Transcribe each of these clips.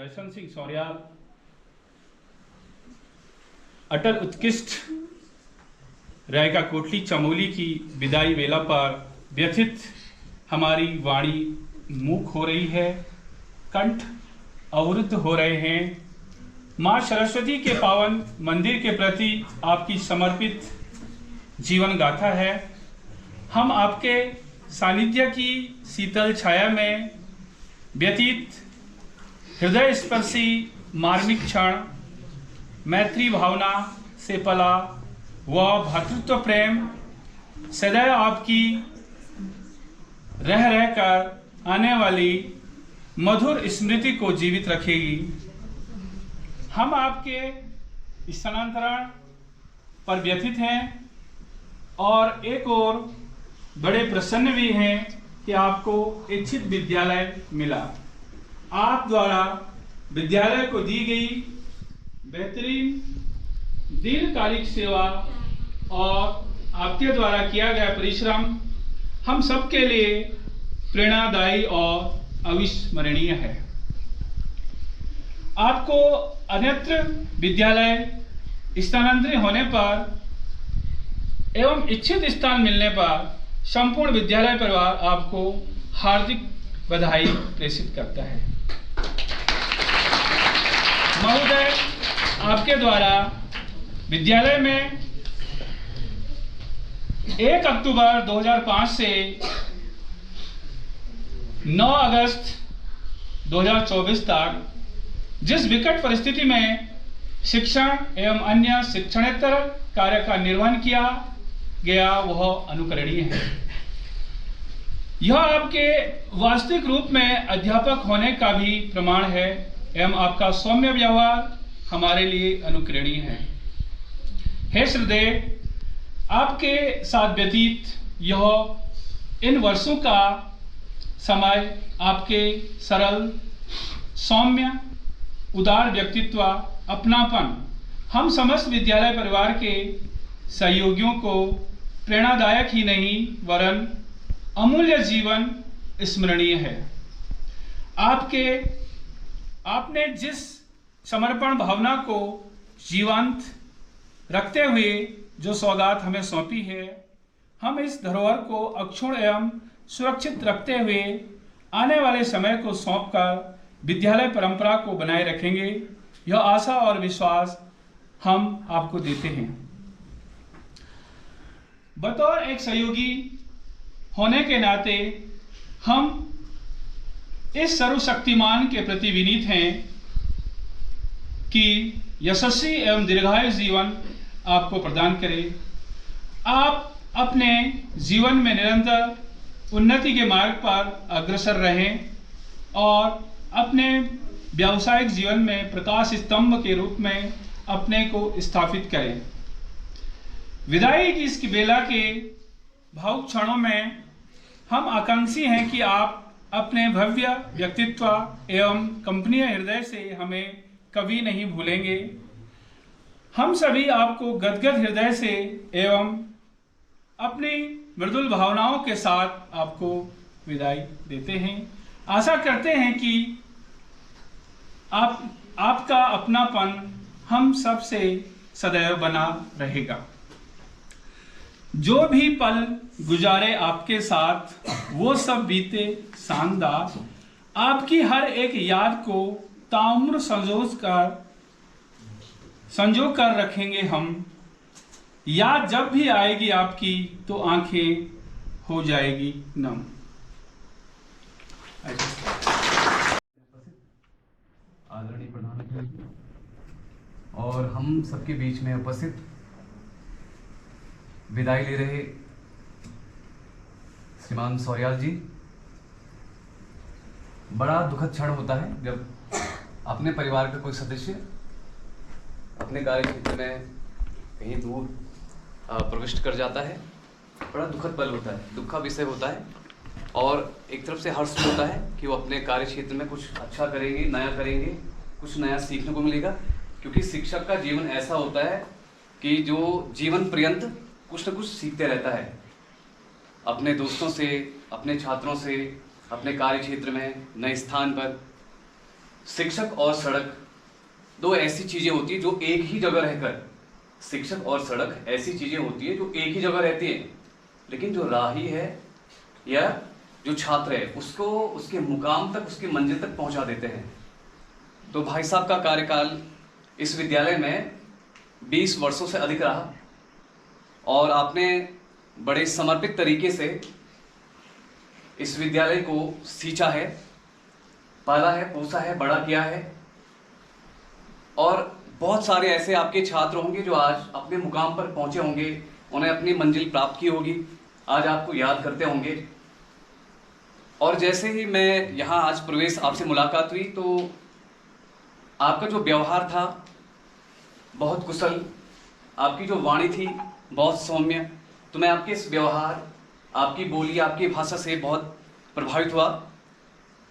दर्शन सिंह सौर्याल अटल उत्कृष्ट रायका कोटली चमोली की विदाई वेला पर व्यथित हमारी वाणी मूक हो रही है, कंठ अवरुद्ध हो रहे हैं। माँ सरस्वती के पावन मंदिर के प्रति आपकी समर्पित जीवन गाथा है। हम आपके सानिध्य की शीतल छाया में व्यतीत हृदय स्पर्शी मार्मिक क्षण, मैत्री भावना से पला वह भातृत्व प्रेम सदैव आपकी रह रहकर आने वाली मधुर स्मृति को जीवित रखेगी। हम आपके स्थानांतरण पर व्यथित हैं और एक और बड़े प्रसन्न भी हैं कि आपको इच्छित विद्यालय मिला। आप द्वारा विद्यालय को दी गई बेहतरीन दीर्घकालिक सेवा और आपके द्वारा किया गया परिश्रम हम सबके लिए प्रेरणादायी और अविस्मरणीय है। आपको अन्यत्र विद्यालय स्थानांतरित होने पर एवं इच्छित स्थान मिलने पर संपूर्ण विद्यालय परिवार आपको हार्दिक बधाई प्रेषित करता है। महोदय, आपके द्वारा विद्यालय में 1 अक्टूबर 2005 से 9 अगस्त 2024 तक जिस विकट परिस्थिति में शिक्षण एवं अन्य शिक्षणेतर कार्य का निर्वहन किया गया वह अनुकरणीय है। यह आपके वास्तविक रूप में अध्यापक होने का भी प्रमाण है एवं आपका सौम्य व्यवहार हमारे लिए अनुकरणीय है। हे श्रद्धेय, आपके साथ व्यतीत यह इन वर्षों का समय आपके सरल सौम्य उदार व्यक्तित्व अपनापन हम समस्त विद्यालय परिवार के सहयोगियों को प्रेरणादायक ही नहीं वरन अमूल्य जीवन स्मरणीय है। आपने जिस समर्पण भावना को जीवंत रखते हुए जो सौगात हमें सौंपी है, हम इस धरोहर को अक्षुण्ण एवं सुरक्षित रखते हुए आने वाले समय को सौंपकर विद्यालय परंपरा को बनाए रखेंगे। यह आशा और विश्वास हम आपको देते हैं। बतौर एक सहयोगी होने के नाते हम इस सर्वशक्तिमान के प्रति विनीत हैं कि यशस्वी एवं दीर्घायु जीवन आपको प्रदान करे। आप अपने जीवन में निरंतर उन्नति के मार्ग पर अग्रसर रहें और अपने व्यावसायिक जीवन में प्रकाश स्तंभ के रूप में अपने को स्थापित करें। विदाई की इस बेला के भावुक क्षणों में हम आकांक्षी हैं कि आप अपने भव्य व्यक्तित्व एवं कंपनीय हृदय से हमें कभी नहीं भूलेंगे। हम सभी आपको गदगद हृदय से एवं अपनी मृदुल भावनाओं के साथ आपको विदाई देते हैं। आशा करते हैं कि आपका अपनापन हम सब से सदैव बना रहेगा। जो भी पल गुजारे आपके साथ वो सब बीते शानदार। आपकी हर एक याद को ताउम्र संजो कर रखेंगे हम। याद जब भी आएगी आपकी तो आंखें हो जाएगी नम। आदरणीय प्रधानमंत्री और हम सबके बीच में उपस्थित विदाई ले रहे श्रीमान सौर्याल जी, बड़ा दुखद क्षण होता है जब अपने परिवार का कोई सदस्य अपने कार्य क्षेत्र में कहीं दूर प्रविष्ट कर जाता है। बड़ा दुखद पल होता है, दुख का विषय होता है और एक तरफ से हर्ष होता है कि वो अपने कार्य क्षेत्र में कुछ अच्छा करेंगे, नया करेंगे, कुछ नया सीखने को मिलेगा। क्योंकि शिक्षक का जीवन ऐसा होता है कि जो जीवन पर्यंत कुछ न कुछ सीखते रहता है, अपने दोस्तों से, अपने छात्रों से, अपने कार्य क्षेत्र में, नए स्थान पर। शिक्षक और सड़क दो ऐसी चीजें होती है जो एक ही जगह रहकर, शिक्षक और सड़क ऐसी चीजें होती है जो एक ही जगह रहती है, लेकिन जो राही है या जो छात्र है उसको उसके मुकाम तक, उसकी मंजिल तक पहुंचा देते हैं। तो भाई साहब का कार्यकाल इस विद्यालय में 20 वर्षों से अधिक रहा और आपने बड़े समर्पित तरीके से इस विद्यालय को सींचा है, पाला है, पोसा है, बड़ा किया है। और बहुत सारे ऐसे आपके छात्र होंगे जो आज अपने मुकाम पर पहुंचे होंगे, उन्हें अपनी मंजिल प्राप्त की होगी, आज आपको याद करते होंगे। और जैसे ही मैं यहाँ आज प्रवेश आपसे मुलाकात हुई तो आपका जो व्यवहार था बहुत कुशल, आपकी जो वाणी थी बहुत सौम्य, तो मैं आपके इस व्यवहार, आपकी बोली, आपकी भाषा से बहुत प्रभावित हुआ।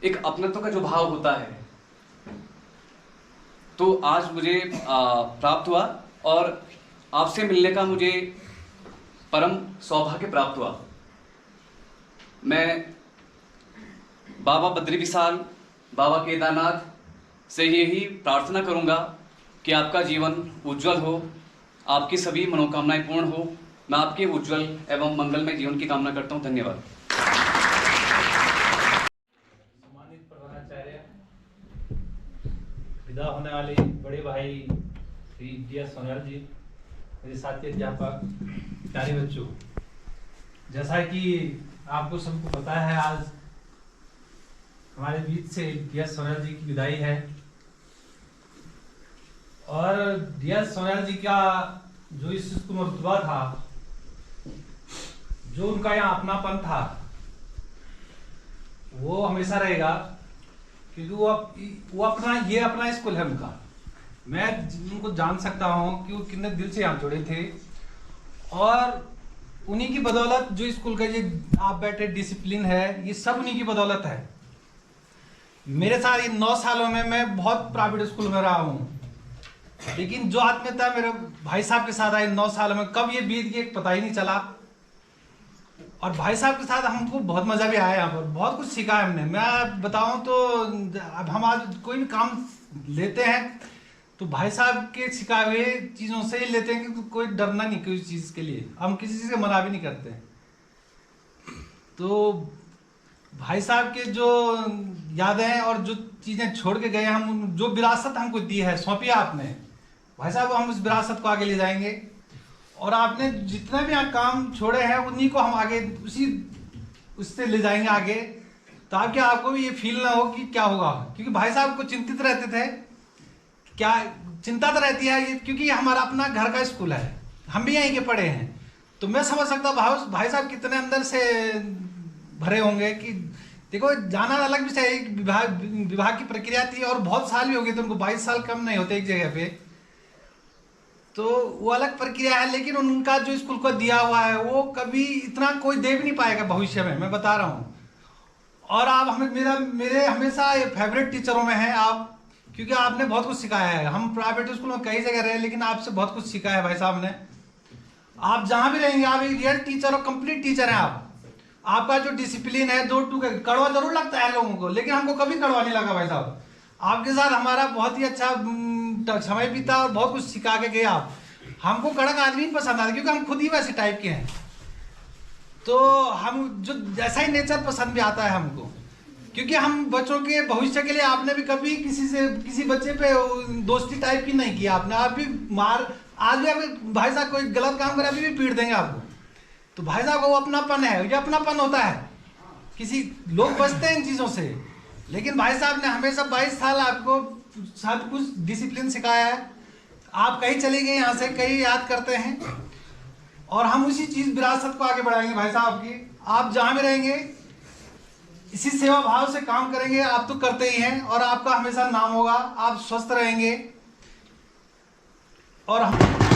एक अपनत्व का जो भाव होता है तो आज मुझे प्राप्त हुआ और आपसे मिलने का मुझे परम सौभाग्य प्राप्त हुआ। मैं बाबा बद्री विशाल, बाबा केदारनाथ से यही प्रार्थना करूंगा कि आपका जीवन उज्जवल हो, आपकी सभी मनोकामनाएं पूर्ण हो। मैं आपके उज्जवल एवं मंगलमय जीवन की कामना करता हूं। धन्यवाद। सम्मानित प्रधानाचार्य, विदा होने वाले बड़े भाई श्री डी.एस. सोनल जी, मेरे साथी अध्यापक, प्यारे बच्चों, जैसा कि आपको सबको पता है आज हमारे बीच से डी.एस. सोनल जी की विदाई है। और डी.एस. सोनल जी का जो इस स्कूल में रुतबा था, जो उनका यहाँ अपनापन था, वो हमेशा रहेगा, क्योंकि वो अपना स्कूल है उनका। मैं उनको जान सकता हूँ कि वो कितने दिल से यहाँ जुड़े थे और उन्हीं की बदौलत जो स्कूल का ये आप बैठे डिसिप्लिन है, ये सब उन्हीं की बदौलत है। मेरे साथ इन 9 सालों में मैं बहुत प्राइवेट स्कूल में रहा हूँ, लेकिन जो आत्मीयता मेरे भाई साहब के साथ आई 9 सालों में, कब ये बीत गई पता ही नहीं चला। और भाई साहब के साथ हमको बहुत मजा भी आया, यहाँ पर बहुत कुछ सीखा है हमने। मैं बताऊं तो अब हम आज कोई भी काम लेते हैं तो भाई साहब के सिखाए हुए चीज़ों से ही लेते हैं, कि कोई डरना नहीं किसी चीज़ के लिए, हम किसी चीज़ से मना भी नहीं करते। तो भाई साहब के जो यादें और जो चीज़ें छोड़ के गए, हम जो विरासत हमको दी है, सौंपी आपने, भाई साहब हम उस विरासत को आगे ले जाएंगे। और आपने जितना भी यहाँ काम छोड़े हैं उन्हीं को हम आगे उससे ले जाएंगे आगे, ताकि आपको भी ये फील ना हो कि क्या होगा। क्योंकि भाई साहब को चिंतित रहते थे, क्या चिंता तो रहती है, क्योंकि ये हमारा अपना घर का स्कूल है, हम भी यहीं के पढ़े हैं। तो मैं समझ सकता हूँ भाई साहब कितने अंदर से भरे होंगे कि देखो, जाना अलग भी चाहिए, विभाग की प्रक्रिया थी और बहुत साल भी हो गए थे उनको, 22 साल कम नहीं होते एक जगह पे, तो वो अलग प्रक्रिया है। लेकिन उनका जो स्कूल को दिया हुआ है वो कभी इतना कोई दे भी नहीं पाएगा भविष्य में, मैं बता रहा हूँ। और आप हमें मेरे हमेशा फेवरेट टीचरों में हैं आप, क्योंकि आपने बहुत कुछ सिखाया है। हम प्राइवेट स्कूल में कई जगह रहे, लेकिन आपसे बहुत कुछ सीखा है भाई साहब ने। आप जहाँ भी रहेंगे आप एक रियल टीचर और कंप्लीट टीचर हैं आप। आपका जो डिसिप्लिन है, 2-2 का कड़वा जरूर लगता है लोगों को, लेकिन हमको कभी कड़वा नहीं लगा भाई साहब। आपके साथ हमारा बहुत ही अच्छा समय बीता और बहुत कुछ सिखा के गए आप। हमको कड़क आदमी पसंद आता, क्योंकि हम खुद ही वैसे टाइप के हैं। तो हम जो जैसा ही नेचर पसंद भी आता है हमको, क्योंकि हम बच्चों के भविष्य के लिए, आपने भी कभी किसी बच्चे पे दोस्ती टाइप की नहीं किया आपने। आप भी आज भी अगर भाई साहब कोई गलत काम करे अभी भी पीट देंगे आपको। तो भाई साहब का वो अपनापन है, ये अपनापन होता है। किसी लोग बचते हैं इन चीज़ों से, लेकिन भाई साहब ने हमेशा 22 साल आपको सब कुछ डिसिप्लिन सिखाया है। आप कहीं चले गए यहाँ से, कहीं याद करते हैं, और हम उसी चीज़ विरासत को आगे बढ़ाएंगे भाई साहब की। आप जहाँ भी रहेंगे इसी सेवा भाव से काम करेंगे, आप तो करते ही हैं, और आपका हमेशा नाम होगा, आप स्वस्थ रहेंगे। और हम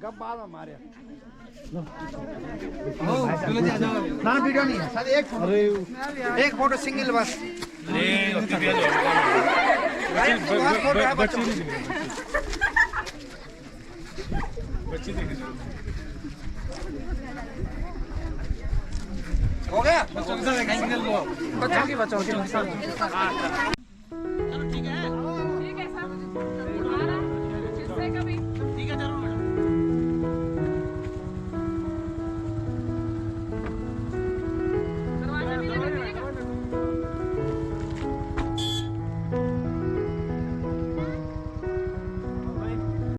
गप बाद में मारे ना वीडियो नहीं है सर, एक फोटो सिंगल बस। हो गया बच्चों के साथ